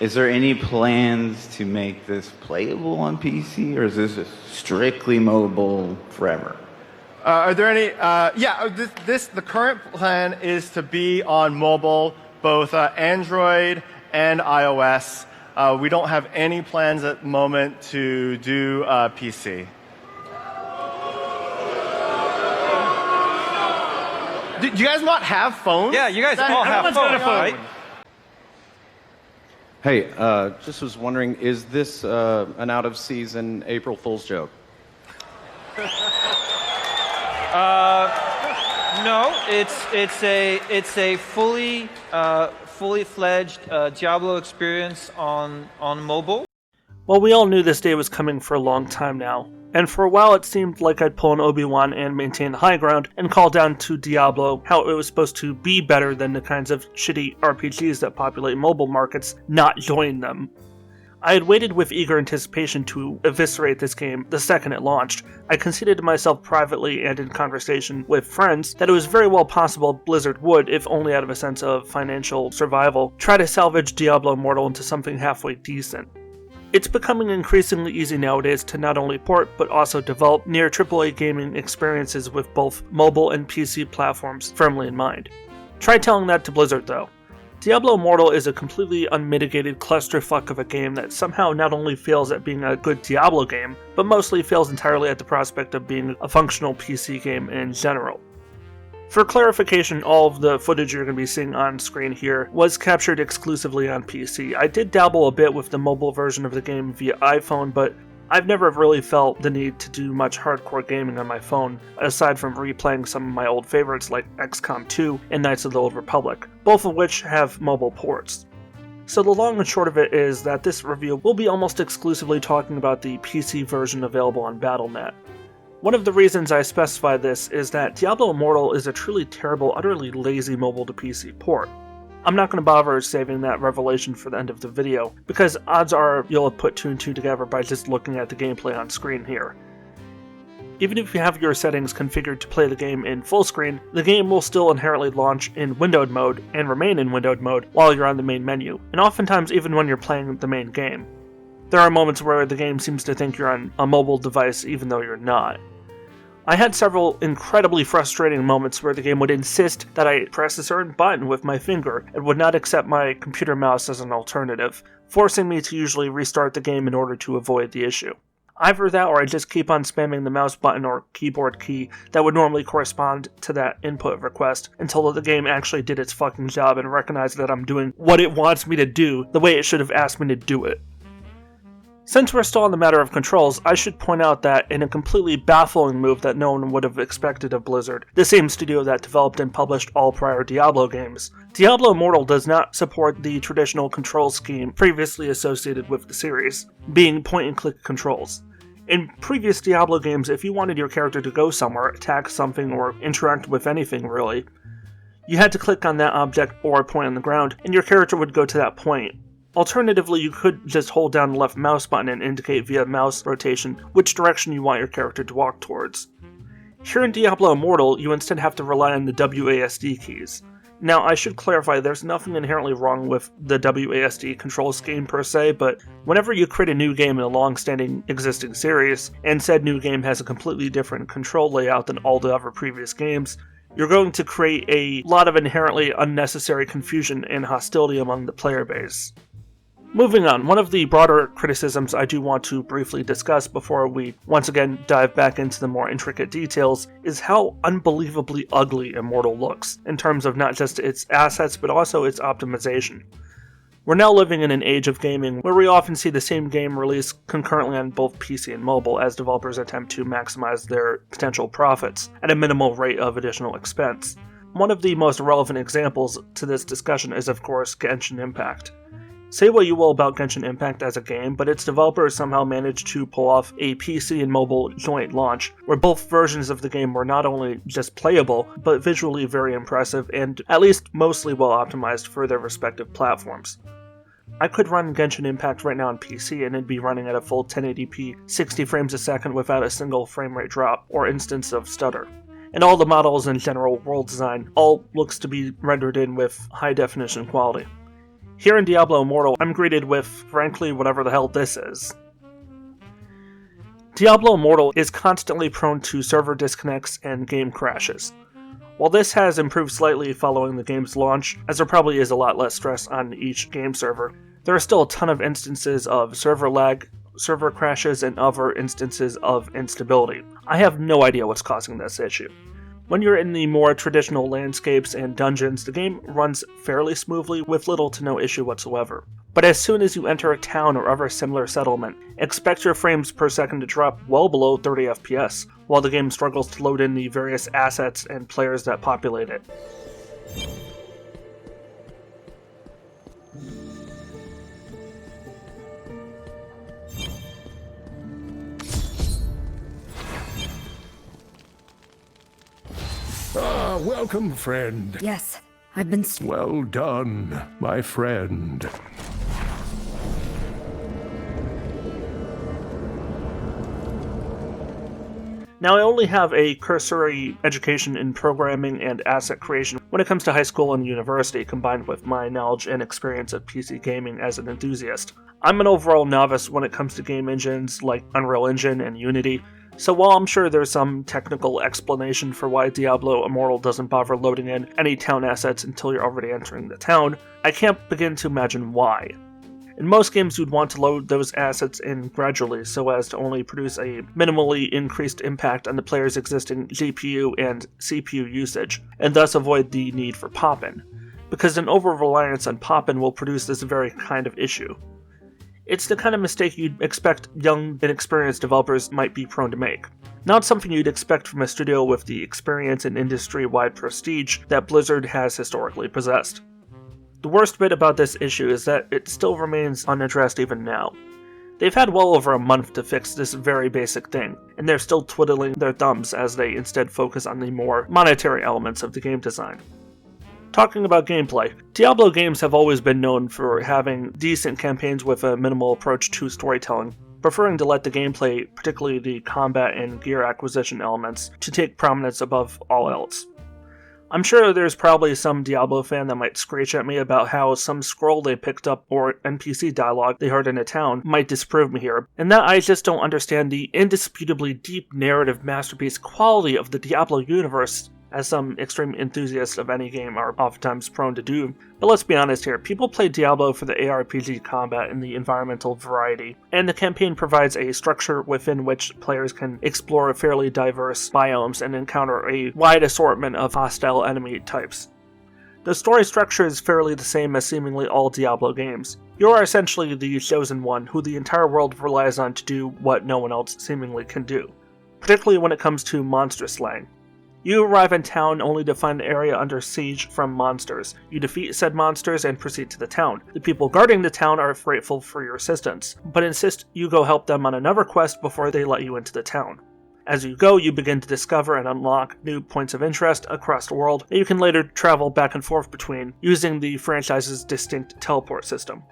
Is there any plans to make this playable on PC, or is this just strictly mobile forever? Are there any? The current plan is to be on mobile, both Android and iOS. We don't have any plans at the moment to do PC. Do you guys not have phones? Yeah, you guys all have phones, right? Hey, just was wondering, is this an out-of-season April Fool's joke? No, it's a fully fledged Diablo experience on mobile. Well, we all knew this day was coming for a long time now, and for a while it seemed like I'd pull an Obi-Wan and maintain the high ground and call down to Diablo how it was supposed to be better than the kinds of shitty RPGs that populate mobile markets, not join them. I had waited with eager anticipation to eviscerate this game the second it launched. I conceded to myself privately and in conversation with friends that it was very well possible Blizzard would, if only out of a sense of financial survival, try to salvage Diablo Immortal into something halfway decent. It's becoming increasingly easy nowadays to not only port, but also develop near AAA gaming experiences with both mobile and PC platforms firmly in mind. Try telling that to Blizzard though. Diablo Immortal is a completely unmitigated clusterfuck of a game that somehow not only fails at being a good Diablo game, but mostly fails entirely at the prospect of being a functional PC game in general. For clarification, all of the footage you're going to be seeing on screen here was captured exclusively on PC. I did dabble a bit with the mobile version of the game via iPhone, but I've never really felt the need to do much hardcore gaming on my phone, aside from replaying some of my old favorites like XCOM 2 and Knights of the Old Republic, both of which have mobile ports. So the long and short of it is that this review will be almost exclusively talking about the PC version available on Battle.net. One of the reasons I specify this is that Diablo Immortal is a truly terrible, utterly lazy mobile to PC port. I'm not going to bother saving that revelation for the end of the video, because odds are you'll have put two and two together by just looking at the gameplay on screen here. Even if you have your settings configured to play the game in full screen, the game will still inherently launch in windowed mode and remain in windowed mode while you're on the main menu, and oftentimes even when you're playing the main game. There are moments where the game seems to think you're on a mobile device even though you're not. I had several incredibly frustrating moments where the game would insist that I press a certain button with my finger and would not accept my computer mouse as an alternative, forcing me to usually restart the game in order to avoid the issue. Either that or I just keep on spamming the mouse button or keyboard key that would normally correspond to that input request until the game actually did its fucking job and recognized that I'm doing what it wants me to do the way it should have asked me to do it. Since we're still on the matter of controls, I should point out that in a completely baffling move that no one would have expected of Blizzard, the same studio that developed and published all prior Diablo games, Diablo Immortal does not support the traditional control scheme previously associated with the series, being point-and-click controls. In previous Diablo games, if you wanted your character to go somewhere, attack something, or interact with anything really, you had to click on that object or point on the ground, and your character would go to that point. Alternatively, you could just hold down the left mouse button and indicate via mouse rotation which direction you want your character to walk towards. Here in Diablo Immortal, you instead have to rely on the WASD keys. Now, I should clarify there's nothing inherently wrong with the WASD control scheme per se, but whenever you create a new game in a long-standing existing series, and said new game has a completely different control layout than all the other previous games, you're going to create a lot of inherently unnecessary confusion and hostility among the player base. Moving on, one of the broader criticisms I do want to briefly discuss before we once again dive back into the more intricate details is how unbelievably ugly Immortal looks, in terms of not just its assets but also its optimization. We're now living in an age of gaming where we often see the same game released concurrently on both PC and mobile as developers attempt to maximize their potential profits at a minimal rate of additional expense. One of the most relevant examples to this discussion is of course Genshin Impact. Say what you will about Genshin Impact as a game, but its developers somehow managed to pull off a PC and mobile joint launch, where both versions of the game were not only just playable, but visually very impressive and at least mostly well optimized for their respective platforms. I could run Genshin Impact right now on PC and it'd be running at a full 1080p 60 frames a second without a single frame rate drop or instance of stutter. And all the models and general world design all looks to be rendered in with high definition quality. Here in Diablo Immortal, I'm greeted with, frankly, whatever the hell this is. Diablo Immortal is constantly prone to server disconnects and game crashes. While this has improved slightly following the game's launch, as there probably is a lot less stress on each game server, there are still a ton of instances of server lag, server crashes, and other instances of instability. I have no idea what's causing this issue. When you're in the more traditional landscapes and dungeons, the game runs fairly smoothly with little to no issue whatsoever. But as soon as you enter a town or other similar settlement, expect your frames per second to drop well below 30 FPS, while the game struggles to load in the various assets and players that populate it. Ah, welcome, friend. Yes, I've been. Well done, my friend. Now, I only have a cursory education in programming and asset creation when it comes to high school and university, combined with my knowledge and experience of PC gaming as an enthusiast. I'm an overall novice when it comes to game engines like Unreal Engine and Unity, so while I'm sure there's some technical explanation for why Diablo Immortal doesn't bother loading in any town assets until you're already entering the town, I can't begin to imagine why. In most games, you'd want to load those assets in gradually so as to only produce a minimally increased impact on the player's existing GPU and CPU usage, and thus avoid the need for pop-in, because an over-reliance on pop-in will produce this very kind of issue. It's the kind of mistake you'd expect young, inexperienced developers might be prone to make. Not something you'd expect from a studio with the experience and industry-wide prestige that Blizzard has historically possessed. The worst bit about this issue is that it still remains unaddressed even now. They've had well over a month to fix this very basic thing, and they're still twiddling their thumbs as they instead focus on the more monetary elements of the game design. Talking about gameplay, Diablo games have always been known for having decent campaigns with a minimal approach to storytelling, preferring to let the gameplay, particularly the combat and gear acquisition elements, to take prominence above all else. I'm sure there's probably some Diablo fan that might screech at me about how some scroll they picked up or NPC dialogue they heard in a town might disprove me here, and that I just don't understand the indisputably deep narrative masterpiece quality of the Diablo universe, as some extreme enthusiasts of any game are oftentimes prone to do. But let's be honest here, people play Diablo for the ARPG combat and the environmental variety, and the campaign provides a structure within which players can explore fairly diverse biomes and encounter a wide assortment of hostile enemy types. The story structure is fairly the same as seemingly all Diablo games. You are essentially the chosen one who the entire world relies on to do what no one else seemingly can do, particularly when it comes to monster slaying. You arrive in town only to find the area under siege from monsters. You defeat said monsters and proceed to the town. The people guarding the town are grateful for your assistance, but insist you go help them on another quest before they let you into the town. As you go, you begin to discover and unlock new points of interest across the world that you can later travel back and forth between, using the franchise's distinct teleport system.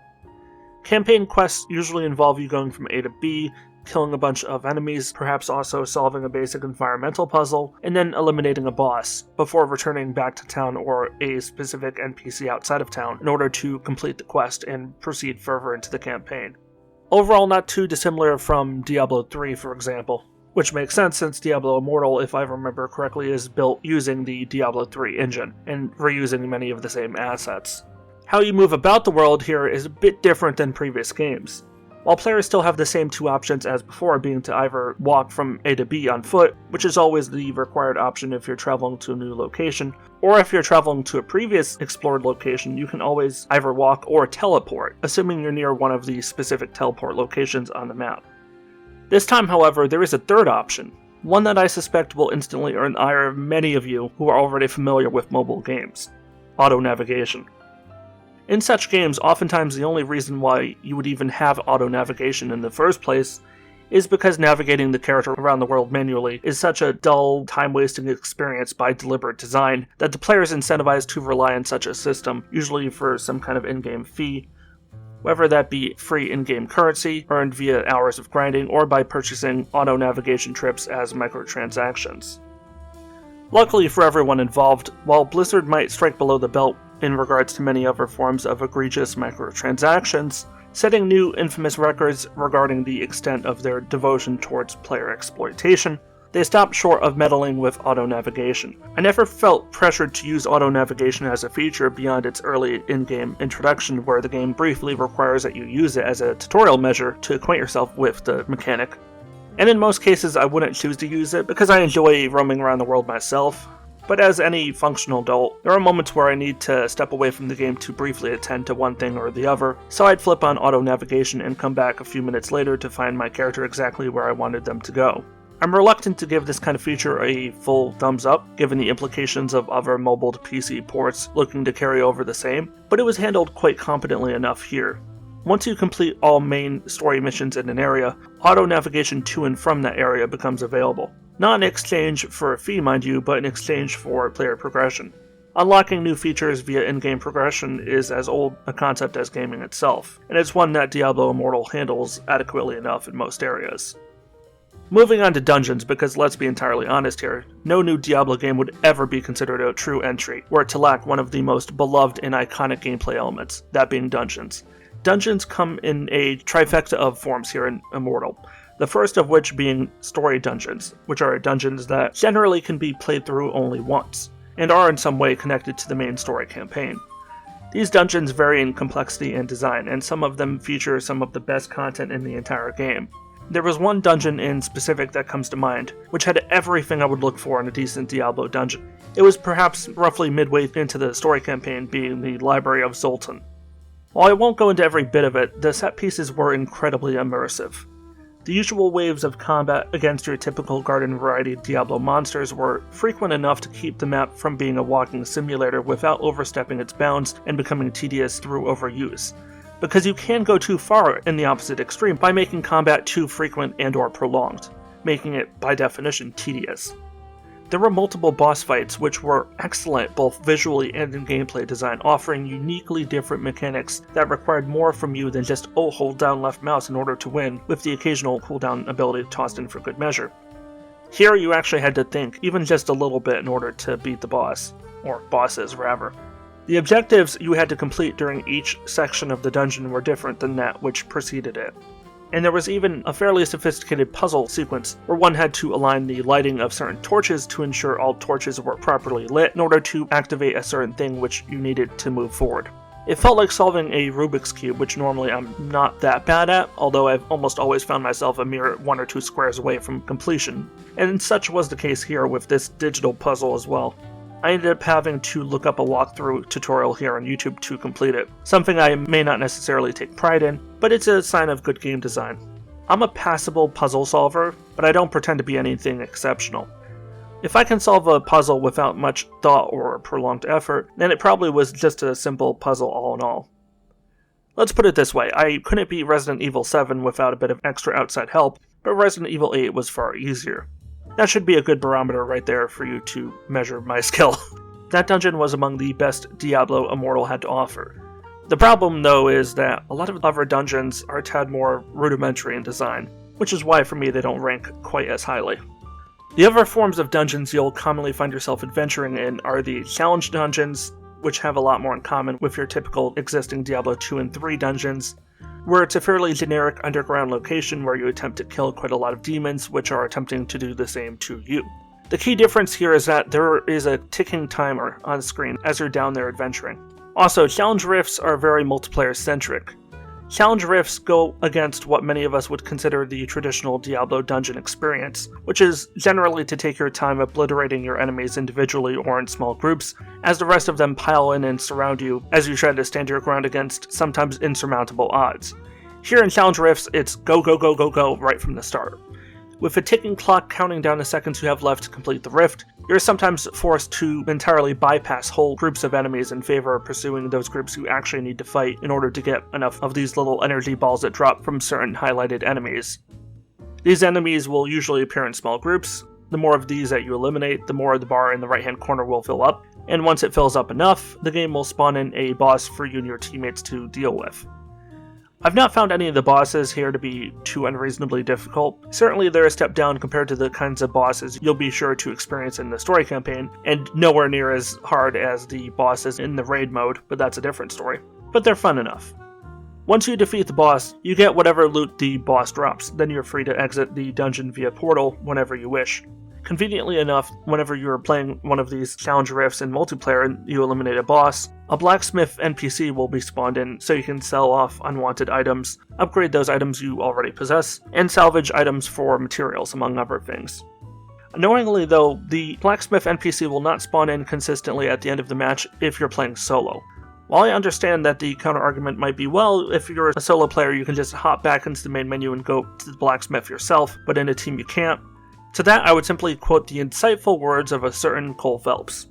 Campaign quests usually involve you going from A to B, killing a bunch of enemies, perhaps also solving a basic environmental puzzle, and then eliminating a boss, before returning back to town or a specific NPC outside of town in order to complete the quest and proceed further into the campaign. Overall, not too dissimilar from Diablo 3, for example, which makes sense since Diablo Immortal, if I remember correctly, is built using the Diablo 3 engine, and reusing many of the same assets. How you move about the world here is a bit different than previous games. While players still have the same two options as before, being to either walk from A to B on foot, which is always the required option if you're traveling to a new location, or if you're traveling to a previous explored location, you can always either walk or teleport, assuming you're near one of the specific teleport locations on the map. This time, however, there is a third option, one that I suspect will instantly earn the ire of many of you who are already familiar with mobile games: auto-navigation. In such games, oftentimes the only reason why you would even have auto-navigation in the first place is because navigating the character around the world manually is such a dull, time-wasting experience by deliberate design that the player is incentivized to rely on such a system, usually for some kind of in-game fee, whether that be free in-game currency earned via hours of grinding or by purchasing auto-navigation trips as microtransactions. Luckily for everyone involved, while Blizzard might strike below the belt in regards to many other forms of egregious microtransactions, setting new infamous records regarding the extent of their devotion towards player exploitation. They stopped short of meddling with auto-navigation. I never felt pressured to use auto-navigation as a feature beyond its early in-game introduction, where the game briefly requires that you use it as a tutorial measure to acquaint yourself with the mechanic. And in most cases I wouldn't choose to use it because I enjoy roaming around the world myself. But as any functional adult, there are moments where I need to step away from the game to briefly attend to one thing or the other, so I'd flip on auto-navigation and come back a few minutes later to find my character exactly where I wanted them to go. I'm reluctant to give this kind of feature a full thumbs up, given the implications of other mobile to PC ports looking to carry over the same, but it was handled quite competently enough here. Once you complete all main story missions in an area, auto-navigation to and from that area becomes available. Not in exchange for a fee, mind you, but in exchange for player progression. Unlocking new features via in-game progression is as old a concept as gaming itself, and it's one that Diablo Immortal handles adequately enough in most areas. Moving on to dungeons, because let's be entirely honest here, no new Diablo game would ever be considered a true entry were it to lack one of the most beloved and iconic gameplay elements, that being dungeons. Dungeons come in a trifecta of forms here in Immortal, the first of which being story dungeons, which are dungeons that generally can be played through only once, and are in some way connected to the main story campaign. These dungeons vary in complexity and design, and some of them feature some of the best content in the entire game. There was one dungeon in specific that comes to mind, which had everything I would look for in a decent Diablo dungeon. It was perhaps roughly midway into the story campaign, being the Library of Zoltan. While I won't go into every bit of it, the set pieces were incredibly immersive. The usual waves of combat against your typical garden variety Diablo monsters were frequent enough to keep the map from being a walking simulator without overstepping its bounds and becoming tedious through overuse, because you can go too far in the opposite extreme by making combat too frequent and or prolonged, making it by definition tedious. There were multiple boss fights which were excellent both visually and in gameplay design, offering uniquely different mechanics that required more from you than just hold down left mouse in order to win, with the occasional cooldown ability tossed in for good measure. Here you actually had to think, even just a little bit, in order to beat the boss, or bosses rather. The objectives you had to complete during each section of the dungeon were different than that which preceded it. And there was even a fairly sophisticated puzzle sequence where one had to align the lighting of certain torches to ensure all torches were properly lit in order to activate a certain thing which you needed to move forward. It felt like solving a Rubik's Cube, which normally I'm not that bad at, although I've almost always found myself a mere 1 or 2 squares away from completion, and such was the case here with this digital puzzle as well. I ended up having to look up a walkthrough tutorial here on YouTube to complete it, something I may not necessarily take pride in, but it's a sign of good game design. I'm a passable puzzle solver, but I don't pretend to be anything exceptional. If I can solve a puzzle without much thought or prolonged effort, then it probably was just a simple puzzle all in all. Let's put it this way, I couldn't beat Resident Evil 7 without a bit of extra outside help, but Resident Evil 8 was far easier. That should be a good barometer right there for you to measure my skill. That dungeon was among the best Diablo Immortal had to offer. The problem, though, is that a lot of other dungeons are a tad more rudimentary in design, which is why for me they don't rank quite as highly. The other forms of dungeons you'll commonly find yourself adventuring in are the challenge dungeons, which have a lot more in common with your typical existing Diablo 2 and 3 dungeons, where it's a fairly generic underground location where you attempt to kill quite a lot of demons, which are attempting to do the same to you. The key difference here is that there is a ticking timer on screen as you're down there adventuring. Also, challenge rifts are very multiplayer-centric. Challenge rifts go against what many of us would consider the traditional Diablo dungeon experience, which is generally to take your time obliterating your enemies individually or in small groups, as the rest of them pile in and surround you as you try to stand your ground against sometimes insurmountable odds. Here in challenge rifts, it's go go go go go right from the start. With a ticking clock counting down the seconds you have left to complete the rift, you're sometimes forced to entirely bypass whole groups of enemies in favor of pursuing those groups you actually need to fight in order to get enough of these little energy balls that drop from certain highlighted enemies. These enemies will usually appear in small groups. The more of these that you eliminate, the more the bar in the right hand corner will fill up, and once it fills up enough, the game will spawn in a boss for you and your teammates to deal with. I've not found any of the bosses here to be too unreasonably difficult. Certainly they're a step down compared to the kinds of bosses you'll be sure to experience in the story campaign, and nowhere near as hard as the bosses in the raid mode, but that's a different story. But they're fun enough. Once you defeat the boss, you get whatever loot the boss drops, then you're free to exit the dungeon via portal whenever you wish. Conveniently enough, whenever you're playing one of these challenge rifts in multiplayer and you eliminate a boss, a blacksmith NPC will be spawned in so you can sell off unwanted items, upgrade those items you already possess, and salvage items for materials, among other things. Annoyingly though, the blacksmith NPC will not spawn in consistently at the end of the match if you're playing solo. While I understand that the counter-argument might be, well, if you're a solo player you can just hop back into the main menu and go to the blacksmith yourself, but in a team you can't. To that, I would simply quote the insightful words of a certain Cole Phelps.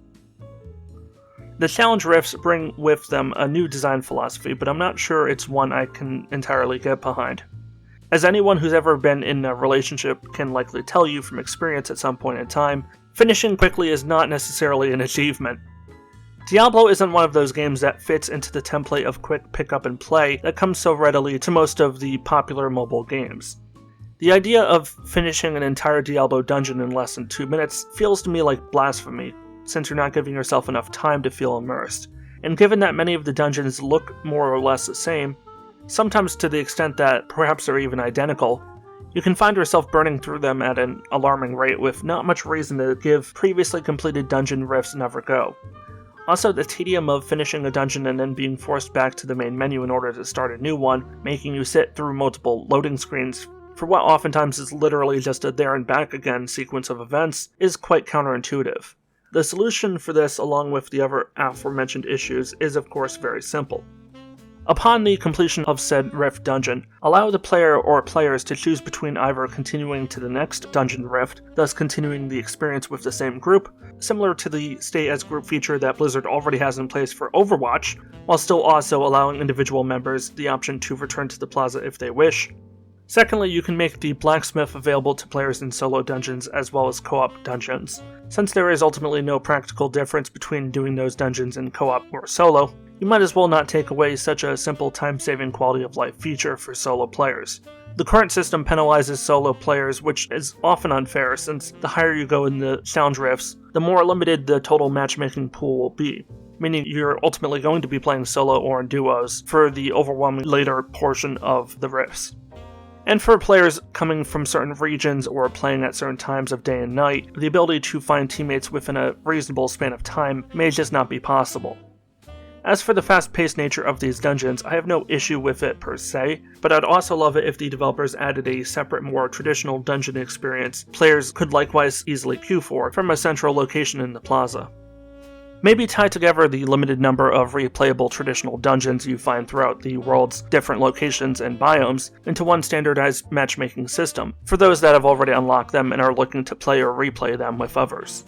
The challenge rifts bring with them a new design philosophy, but I'm not sure it's one I can entirely get behind. As anyone who's ever been in a relationship can likely tell you from experience at some point in time, finishing quickly is not necessarily an achievement. Diablo isn't one of those games that fits into the template of quick pick up and play that comes so readily to most of the popular mobile games. The idea of finishing an entire Diablo dungeon in less than 2 minutes feels to me like blasphemy, since you're not giving yourself enough time to feel immersed. And given that many of the dungeons look more or less the same, sometimes to the extent that perhaps they're even identical, you can find yourself burning through them at an alarming rate with not much reason to give previously completed dungeon rifts another go. Also, the tedium of finishing a dungeon and then being forced back to the main menu in order to start a new one, making you sit through multiple loading screens for what oftentimes is literally just a there and back again sequence of events, is quite counterintuitive. The solution for this, along with the other aforementioned issues, is of course very simple. Upon the completion of said rift dungeon, allow the player or players to choose between either continuing to the next dungeon rift, thus continuing the experience with the same group, similar to the stay as group feature that Blizzard already has in place for Overwatch, while still also allowing individual members the option to return to the plaza if they wish. Secondly, you can make the blacksmith available to players in solo dungeons as well as co-op dungeons. Since there is ultimately no practical difference between doing those dungeons in co-op or solo, you might as well not take away such a simple time-saving quality of life feature for solo players. The current system penalizes solo players, which is often unfair since the higher you go in the challenge rifts, the more limited the total matchmaking pool will be, meaning you're ultimately going to be playing solo or in duos for the overwhelming later portion of the rifts. And for players coming from certain regions or playing at certain times of day and night, the ability to find teammates within a reasonable span of time may just not be possible. As for the fast-paced nature of these dungeons, I have no issue with it per se, but I'd also love it if the developers added a separate, more traditional dungeon experience players could likewise easily queue for from a central location in the plaza. Maybe tie together the limited number of replayable traditional dungeons you find throughout the world's different locations and biomes into one standardized matchmaking system, for those that have already unlocked them and are looking to play or replay them with others.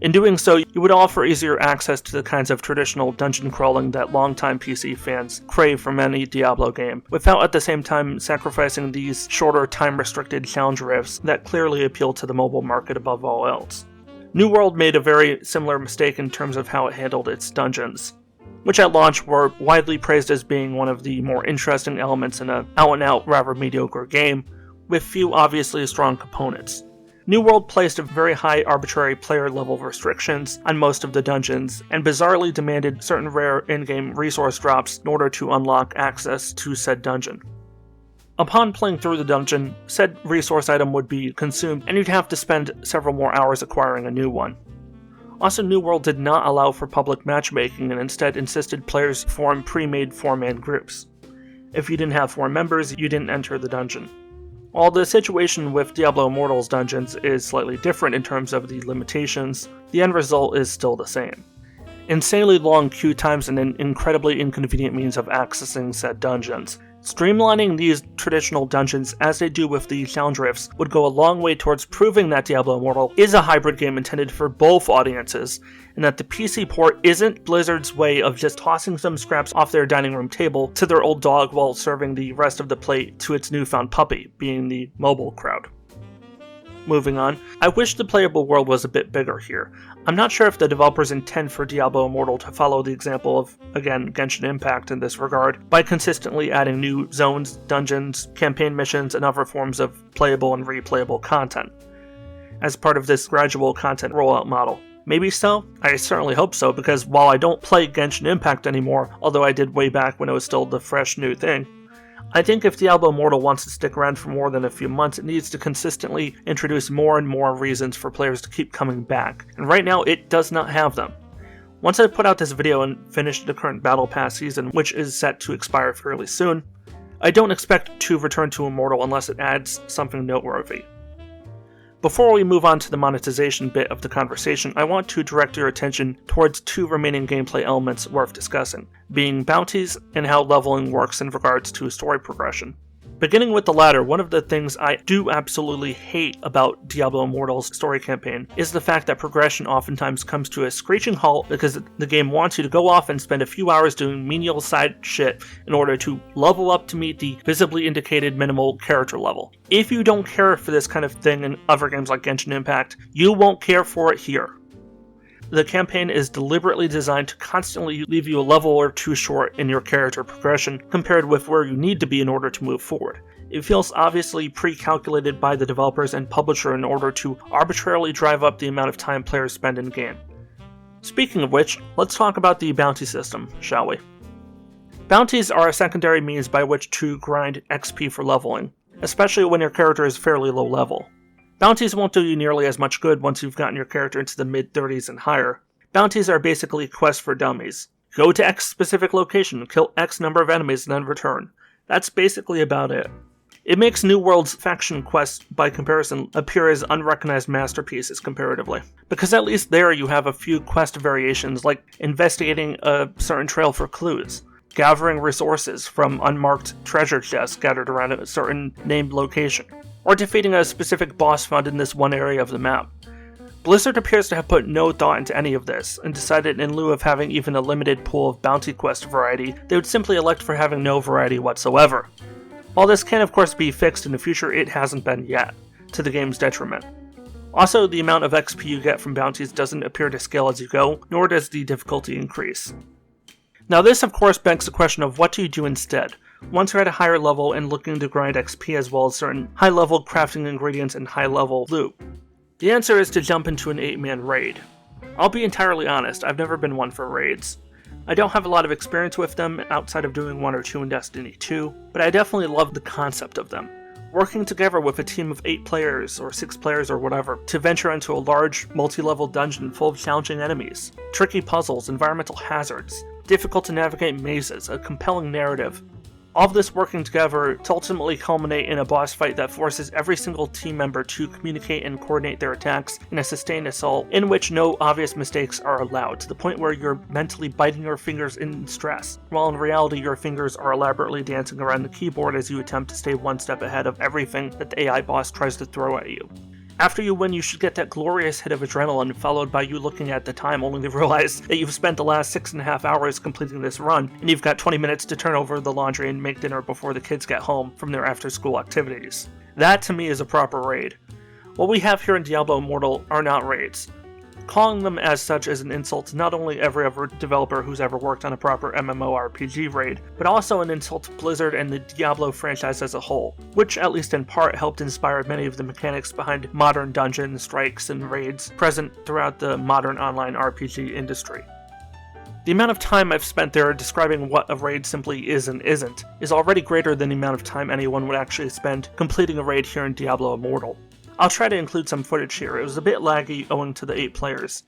In doing so, you would offer easier access to the kinds of traditional dungeon crawling that longtime PC fans crave from any Diablo game, without at the same time sacrificing these shorter time-restricted challenge rifts that clearly appeal to the mobile market above all else. New World made a very similar mistake in terms of how it handled its dungeons, which at launch were widely praised as being one of the more interesting elements in an out-and-out rather mediocre game, with few obviously strong components. New World placed very high arbitrary player level restrictions on most of the dungeons, and bizarrely demanded certain rare in-game resource drops in order to unlock access to said dungeon. Upon playing through the dungeon, said resource item would be consumed and you'd have to spend several more hours acquiring a new one. Also, New World did not allow for public matchmaking and instead insisted players form pre-made 4-man groups. If you didn't have 4 members, you didn't enter the dungeon. While the situation with Diablo Immortal's dungeons is slightly different in terms of the limitations, the end result is still the same. Insanely long queue times and an incredibly inconvenient means of accessing said dungeons. Streamlining these traditional dungeons as they do with the challenge rifts would go a long way towards proving that Diablo Immortal is a hybrid game intended for both audiences, and that the PC port isn't Blizzard's way of just tossing some scraps off their dining room table to their old dog while serving the rest of the plate to its newfound puppy, being the mobile crowd. Moving on, I wish the playable world was a bit bigger here. I'm not sure if the developers intend for Diablo Immortal to follow the example of, again, Genshin Impact in this regard, by consistently adding new zones, dungeons, campaign missions, and other forms of playable and replayable content, as part of this gradual content rollout model. Maybe so? I certainly hope so, because while I don't play Genshin Impact anymore, although I did way back when it was still the fresh new thing, I think if Diablo Immortal wants to stick around for more than a few months, it needs to consistently introduce more and more reasons for players to keep coming back, and right now it does not have them. Once I put out this video and finish the current Battle Pass season, which is set to expire fairly soon, I don't expect to return to Immortal unless it adds something noteworthy. Before we move on to the monetization bit of the conversation, I want to direct your attention towards two remaining gameplay elements worth discussing, being bounties and how leveling works in regards to story progression. Beginning with the latter, one of the things I do absolutely hate about Diablo Immortal's story campaign is the fact that progression oftentimes comes to a screeching halt because the game wants you to go off and spend a few hours doing menial side shit in order to level up to meet the visibly indicated minimal character level. If you don't care for this kind of thing in other games like Genshin Impact, you won't care for it here. The campaign is deliberately designed to constantly leave you a level or two short in your character progression compared with where you need to be in order to move forward. It feels obviously pre-calculated by the developers and publisher in order to arbitrarily drive up the amount of time players spend in game. Speaking of which, let's talk about the bounty system, shall we? Bounties are a secondary means by which to grind XP for leveling, especially when your character is fairly low level. Bounties won't do you nearly as much good once you've gotten your character into the mid-30s and higher. Bounties are basically quests for dummies. Go to X specific location, kill X number of enemies, and then return. That's basically about it. It makes New World's faction quests, by comparison, appear as unrecognized masterpieces comparatively. Because at least there you have a few quest variations like investigating a certain trail for clues, gathering resources from unmarked treasure chests scattered around a certain named location, or defeating a specific boss found in this one area of the map. Blizzard appears to have put no thought into any of this, and decided in lieu of having even a limited pool of bounty quest variety, they would simply elect for having no variety whatsoever. While this can of course be fixed in the future, it hasn't been yet, to the game's detriment. Also, the amount of XP you get from bounties doesn't appear to scale as you go, nor does the difficulty increase. Now this of course begs the question of what do you do instead, once you're at a higher level and looking to grind XP as well as certain high-level crafting ingredients and high-level loot. The answer is to jump into an 8-man raid. I'll be entirely honest, I've never been one for raids. I don't have a lot of experience with them outside of doing 1 or 2 in Destiny 2, but I definitely love the concept of them. Working together with a team of 8 players, or 6 players or whatever, to venture into a large, multi-level dungeon full of challenging enemies, tricky puzzles, environmental hazards, difficult to navigate mazes, a compelling narrative. All of this working together to ultimately culminate in a boss fight that forces every single team member to communicate and coordinate their attacks in a sustained assault in which no obvious mistakes are allowed, to the point where you're mentally biting your fingers in stress, while in reality your fingers are elaborately dancing around the keyboard as you attempt to stay one step ahead of everything that the AI boss tries to throw at you. After you win, you should get that glorious hit of adrenaline, followed by you looking at the time only to realize that you've spent the last 6.5 hours completing this run, and you've got 20 minutes to turn over the laundry and make dinner before the kids get home from their after-school activities. That, to me, is a proper raid. What we have here in Diablo Immortal are not raids. Calling them as such is an insult to not only every other developer who's ever worked on a proper MMORPG raid, but also an insult to Blizzard and the Diablo franchise as a whole, which at least in part helped inspire many of the mechanics behind modern dungeon strikes and raids present throughout the modern online RPG industry. The amount of time I've spent there describing what a raid simply is and isn't is already greater than the amount of time anyone would actually spend completing a raid here in Diablo Immortal. I'll try to include some footage here. It was a bit laggy owing to the 8 players.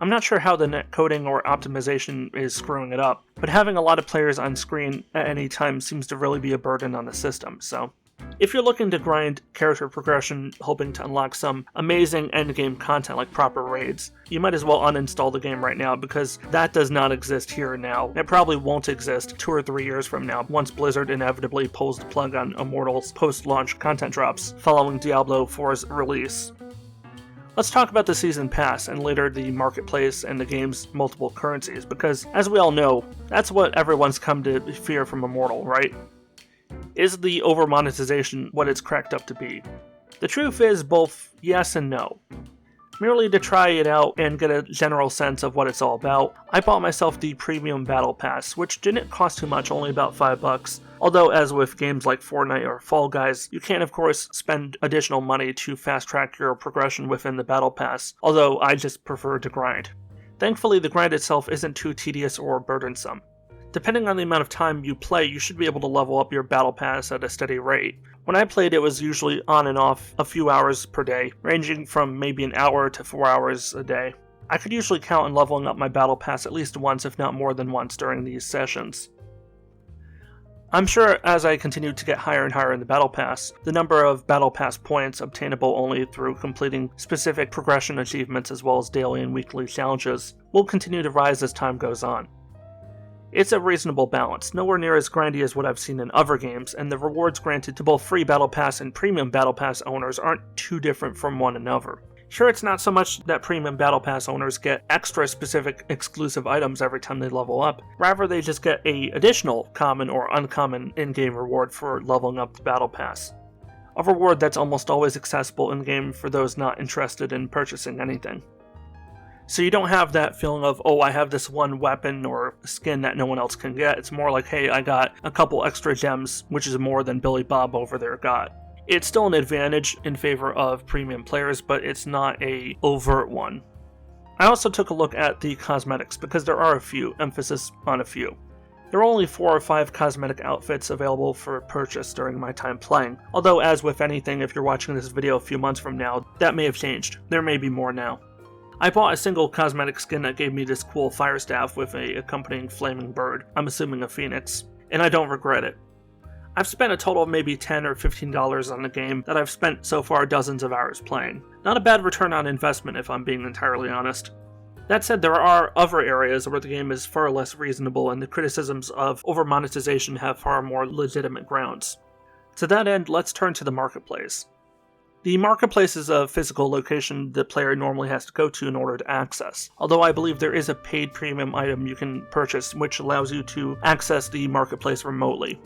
I'm not sure how the netcoding or optimization is screwing it up, but having a lot of players on screen at any time seems to really be a burden on the system, so if you're looking to grind character progression, hoping to unlock some amazing endgame content like proper raids, you might as well uninstall the game right now because that does not exist here and now. It probably won't exist 2 or 3 years from now once Blizzard inevitably pulls the plug on Immortal's post-launch content drops following Diablo 4's release. Let's talk about the Season Pass and later the marketplace and the game's multiple currencies because, as we all know, that's what everyone's come to fear from Immortal, right? Is the over-monetization what it's cracked up to be? The truth is both yes and no. Merely to try it out and get a general sense of what it's all about, I bought myself the Premium Battle Pass, which didn't cost too much, only about $5. Although, as with games like Fortnite or Fall Guys, you can of course spend additional money to fast track your progression within the Battle Pass, although I just prefer to grind. Thankfully, the grind itself isn't too tedious or burdensome. Depending on the amount of time you play, you should be able to level up your Battle Pass at a steady rate. When I played, it was usually on and off a few hours per day, ranging from maybe an hour to 4 hours a day. I could usually count on leveling up my Battle Pass at least once, if not more than once, during these sessions. I'm sure as I continued to get higher and higher in the Battle Pass, the number of Battle Pass points obtainable only through completing specific progression achievements as well as daily and weekly challenges will continue to rise as time goes on. It's a reasonable balance, nowhere near as grindy as what I've seen in other games, and the rewards granted to both free Battle Pass and Premium Battle Pass owners aren't too different from one another. Sure, it's not so much that Premium Battle Pass owners get extra specific exclusive items every time they level up, rather they just get a additional common or uncommon in-game reward for leveling up the Battle Pass. A reward that's almost always accessible in-game for those not interested in purchasing anything. So you don't have that feeling of, oh, I have this one weapon or skin that no one else can get. It's more like, hey, I got a couple extra gems, which is more than Billy Bob over there got. It's still an advantage in favor of premium players, but it's not a overt one. I also took a look at the cosmetics, because there are a few, emphasis on a few. There are only 4 or 5 cosmetic outfits available for purchase during my time playing, although as with anything, if you're watching this video a few months from now, that may have changed. There may be more now. I bought a single cosmetic skin that gave me this cool fire staff with a accompanying flaming bird, I'm assuming a phoenix, and I don't regret it. I've spent a total of maybe $10 or $15 on the game that I've spent so far dozens of hours playing. Not a bad return on investment if I'm being entirely honest. That said, there are other areas where the game is far less reasonable and the criticisms of over-monetization have far more legitimate grounds. To that end, let's turn to the marketplace. The marketplace is a physical location the player normally has to go to in order to access, although I believe there is a paid premium item you can purchase which allows you to access the marketplace remotely.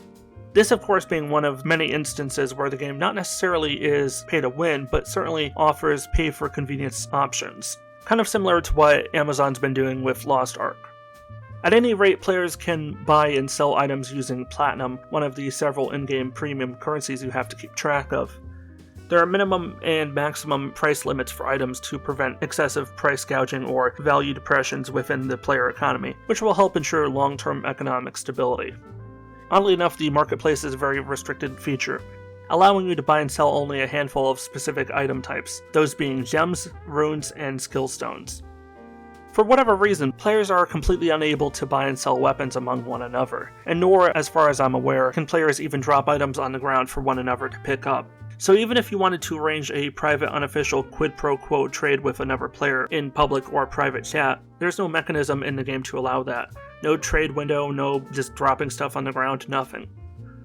This of course being one of many instances where the game not necessarily is pay to win, but certainly offers pay for convenience options, kind of similar to what Amazon's been doing with Lost Ark. At any rate, players can buy and sell items using Platinum, one of the several in-game premium currencies you have to keep track of. There are minimum and maximum price limits for items to prevent excessive price gouging or value depressions within the player economy, which will help ensure long-term economic stability. Oddly enough, the marketplace is a very restricted feature, allowing you to buy and sell only a handful of specific item types, those being gems, runes, and skill stones. For whatever reason, players are completely unable to buy and sell weapons among one another, and nor, as far as I'm aware, can players even drop items on the ground for one another to pick up. So even if you wanted to arrange a private unofficial quid pro quo trade with another player in public or private chat, there's no mechanism in the game to allow that. No trade window, no just dropping stuff on the ground, nothing.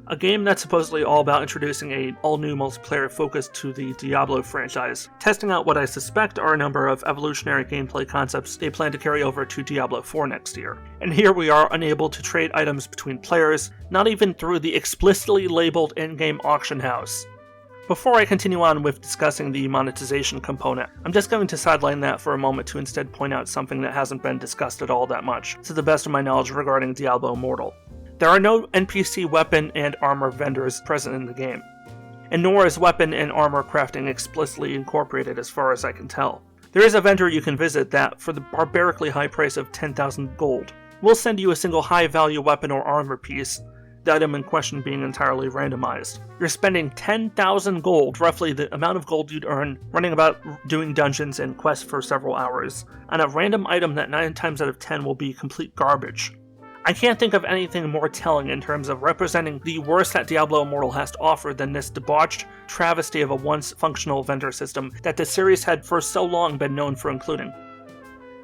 A game that's supposedly all about introducing a all-new multiplayer focus to the Diablo franchise, testing out what I suspect are a number of evolutionary gameplay concepts they plan to carry over to Diablo 4 next year. And here we are unable to trade items between players, not even through the explicitly labeled in-game auction house. Before I continue on with discussing the monetization component, I'm just going to sideline that for a moment to instead point out something that hasn't been discussed at all that much, to the best of my knowledge regarding Diablo Immortal. There are no NPC weapon and armor vendors present in the game, and nor is weapon and armor crafting explicitly incorporated as far as I can tell. There is a vendor you can visit that, for the barbarically high price of 10,000 gold, will send you a single high-value weapon or armor piece, the item in question being entirely randomized. You're spending 10,000 gold, roughly the amount of gold you'd earn running about doing dungeons and quests for several hours, on a random item that 9 times out of 10 will be complete garbage. I can't think of anything more telling in terms of representing the worst that Diablo Immortal has to offer than this debauched travesty of a once functional vendor system that the series had for so long been known for including.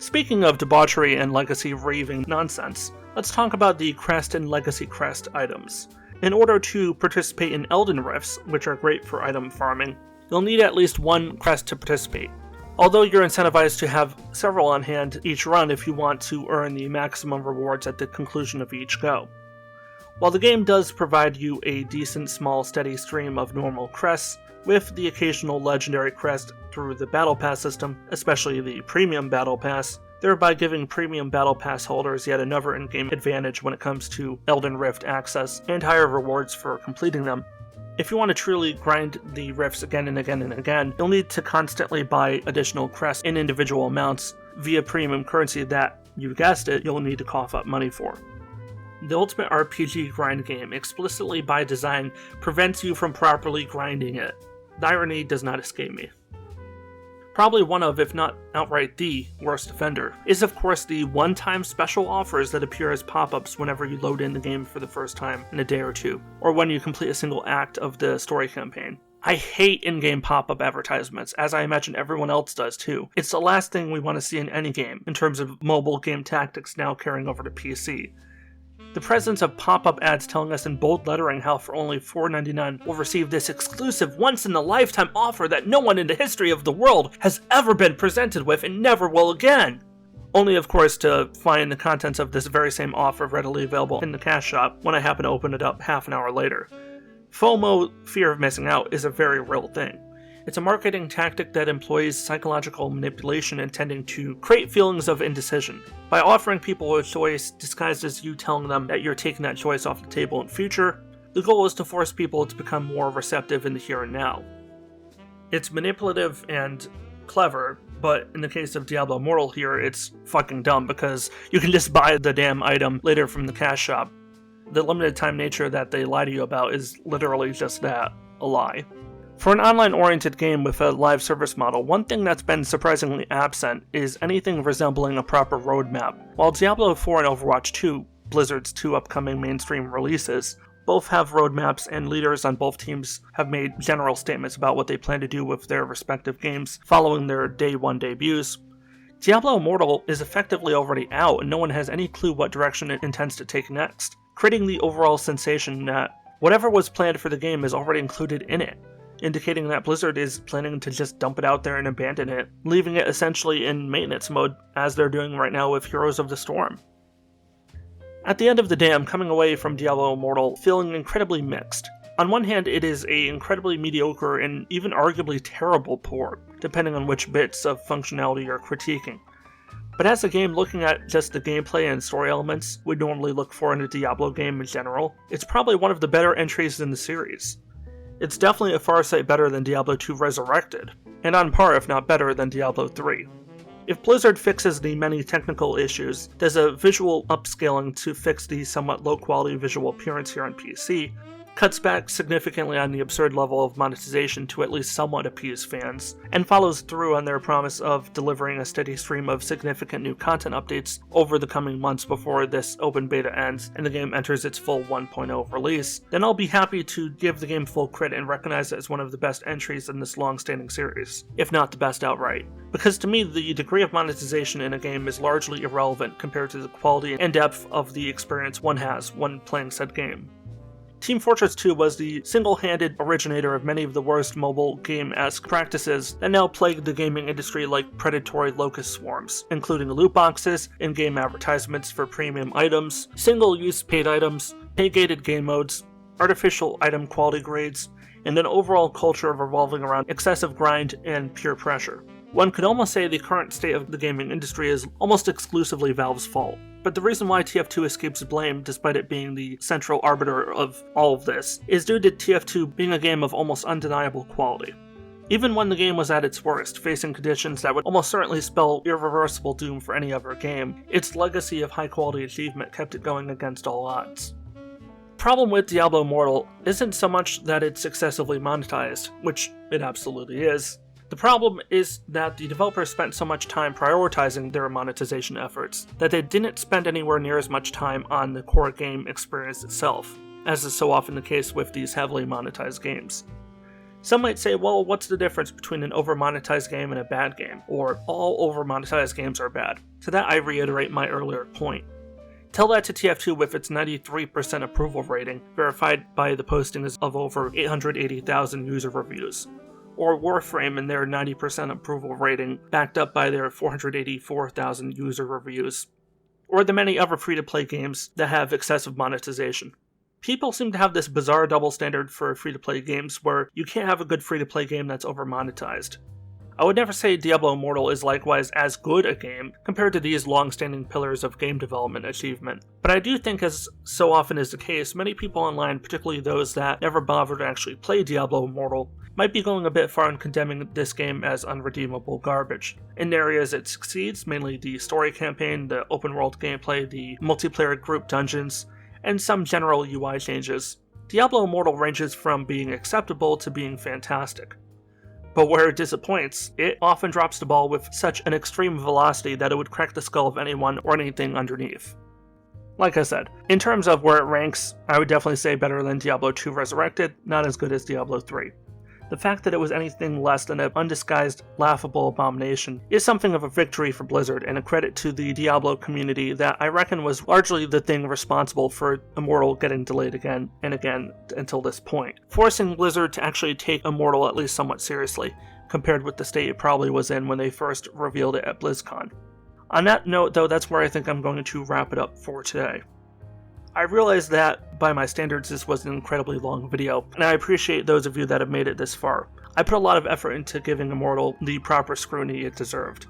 Speaking of debauchery and legacy raving nonsense, let's talk about the crest and legacy crest items. In order to participate in Elden Rifts, which are great for item farming, you'll need at least one crest to participate, although you're incentivized to have several on hand each run if you want to earn the maximum rewards at the conclusion of each go. While the game does provide you a decent, small, steady stream of normal crests, with the occasional legendary crest through the Battle Pass system, especially the Premium Battle Pass, thereby giving Premium Battle Pass holders yet another in-game advantage when it comes to Elden Rift access and higher rewards for completing them. If you want to truly grind the rifts again and again and again, you'll need to constantly buy additional crests in individual amounts via premium currency that, you guessed it, you'll need to cough up money for. The ultimate RPG grind game, explicitly by design, prevents you from properly grinding it. The irony does not escape me. Probably one of, if not outright the, worst offender, is of course the one-time special offers that appear as pop-ups whenever you load in the game for the first time in a day or two, or when you complete a single act of the story campaign. I hate in-game pop-up advertisements, as I imagine everyone else does too. It's the last thing we want to see in any game, in terms of mobile game tactics now carrying over to PC. The presence of pop-up ads telling us in bold lettering how for only $4.99 we'll receive this exclusive once-in-a-lifetime offer that no one in the history of the world has ever been presented with and never will again. Only, of course, to find the contents of this very same offer readily available in the cash shop when I happen to open it up half an hour later. FOMO, fear of missing out, is a very real thing. It's a marketing tactic that employs psychological manipulation intending to create feelings of indecision. By offering people a choice disguised as you telling them that you're taking that choice off the table in future, the goal is to force people to become more receptive in the here and now. It's manipulative and clever, but in the case of Diablo Immortal here, it's fucking dumb because you can just buy the damn item later from the cash shop. The limited time nature that they lie to you about is literally just that, a lie. For an online-oriented game with a live service model, one thing that's been surprisingly absent is anything resembling a proper roadmap. While Diablo 4 and Overwatch 2, Blizzard's two upcoming mainstream releases, both have roadmaps and leaders on both teams have made general statements about what they plan to do with their respective games following their Day 1 debuts, Diablo Immortal is effectively already out and no one has any clue what direction it intends to take next, creating the overall sensation that whatever was planned for the game is already included in it, indicating that Blizzard is planning to just dump it out there and abandon it, leaving it essentially in maintenance mode, as they're doing right now with Heroes of the Storm. At the end of the day, I'm coming away from Diablo Immortal feeling incredibly mixed. On one hand, it is a incredibly mediocre and even arguably terrible port, depending on which bits of functionality you're critiquing. But as a game looking at just the gameplay and story elements we'd normally look for in a Diablo game in general, it's probably one of the better entries in the series. It's definitely a far sight better than Diablo 2 Resurrected, and on par if not better than Diablo 3. If Blizzard fixes the many technical issues, does a visual upscaling to fix the somewhat low quality visual appearance here on PC, cuts back significantly on the absurd level of monetization to at least somewhat appease fans, and follows through on their promise of delivering a steady stream of significant new content updates over the coming months before this open beta ends and the game enters its full 1.0 release, then I'll be happy to give the game full credit and recognize it as one of the best entries in this long-standing series, if not the best outright. Because to me, the degree of monetization in a game is largely irrelevant compared to the quality and depth of the experience one has when playing said game. Team Fortress 2 was the single-handed originator of many of the worst mobile game-esque practices that now plague the gaming industry like predatory locust swarms, including loot boxes, in-game advertisements for premium items, single-use paid items, pay-gated game modes, artificial item quality grades, and an overall culture revolving around excessive grind and peer pressure. One could almost say the current state of the gaming industry is almost exclusively Valve's fault. But the reason why TF2 escapes blame, despite it being the central arbiter of all of this, is due to TF2 being a game of almost undeniable quality. Even when the game was at its worst, facing conditions that would almost certainly spell irreversible doom for any other game, its legacy of high-quality achievement kept it going against all odds. The problem with Diablo Immortal isn't so much that it's excessively monetized, which it absolutely is. The problem is that the developers spent so much time prioritizing their monetization efforts that they didn't spend anywhere near as much time on the core game experience itself, as is so often the case with these heavily monetized games. Some might say, well, what's the difference between an over-monetized game and a bad game, or all over-monetized games are bad? To that I reiterate my earlier point. Tell that to TF2 with its 93% approval rating, verified by the postings of over 880,000 user reviews. Or Warframe and their 90% approval rating, backed up by their 484,000 user reviews. Or the many other free-to-play games that have excessive monetization. People seem to have this bizarre double standard for free-to-play games where you can't have a good free-to-play game that's over-monetized. I would never say Diablo Immortal is likewise as good a game compared to these long-standing pillars of game development achievement, but I do think, as so often is the case, many people online, particularly those that never bothered to actually play Diablo Immortal, might be going a bit far in condemning this game as unredeemable garbage. In areas it succeeds, mainly the story campaign, the open-world gameplay, the multiplayer group dungeons, and some general UI changes. Diablo Immortal ranges from being acceptable to being fantastic. But where it disappoints, it often drops the ball with such an extreme velocity that it would crack the skull of anyone or anything underneath. Like I said, in terms of where it ranks, I would definitely say better than Diablo 2 Resurrected, not as good as Diablo 3. The fact that it was anything less than an undisguised, laughable abomination is something of a victory for Blizzard and a credit to the Diablo community that I reckon was largely the thing responsible for Immortal getting delayed again and again until this point, forcing Blizzard to actually take Immortal at least somewhat seriously, compared with the state it probably was in when they first revealed it at BlizzCon. On that note, though, that's where I think I'm going to wrap it up for today. I realize that, by my standards, this was an incredibly long video, and I appreciate those of you that have made it this far. I put a lot of effort into giving Immortal the proper scrutiny it deserved.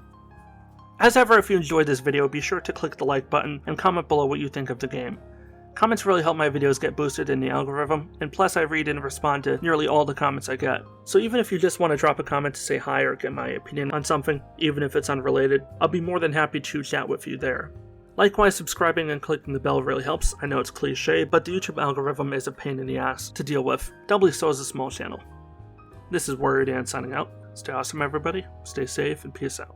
As ever, if you enjoyed this video, be sure to click the like button and comment below what you think of the game. Comments really help my videos get boosted in the algorithm, and plus I read and respond to nearly all the comments I get. So even if you just want to drop a comment to say hi or get my opinion on something, even if it's unrelated, I'll be more than happy to chat with you there. Likewise, subscribing and clicking the bell really helps. I know it's cliche, but the YouTube algorithm is a pain in the ass to deal with, doubly so as a small channel. This is Warrior Dan signing out. Stay awesome, everybody. Stay safe, and peace out.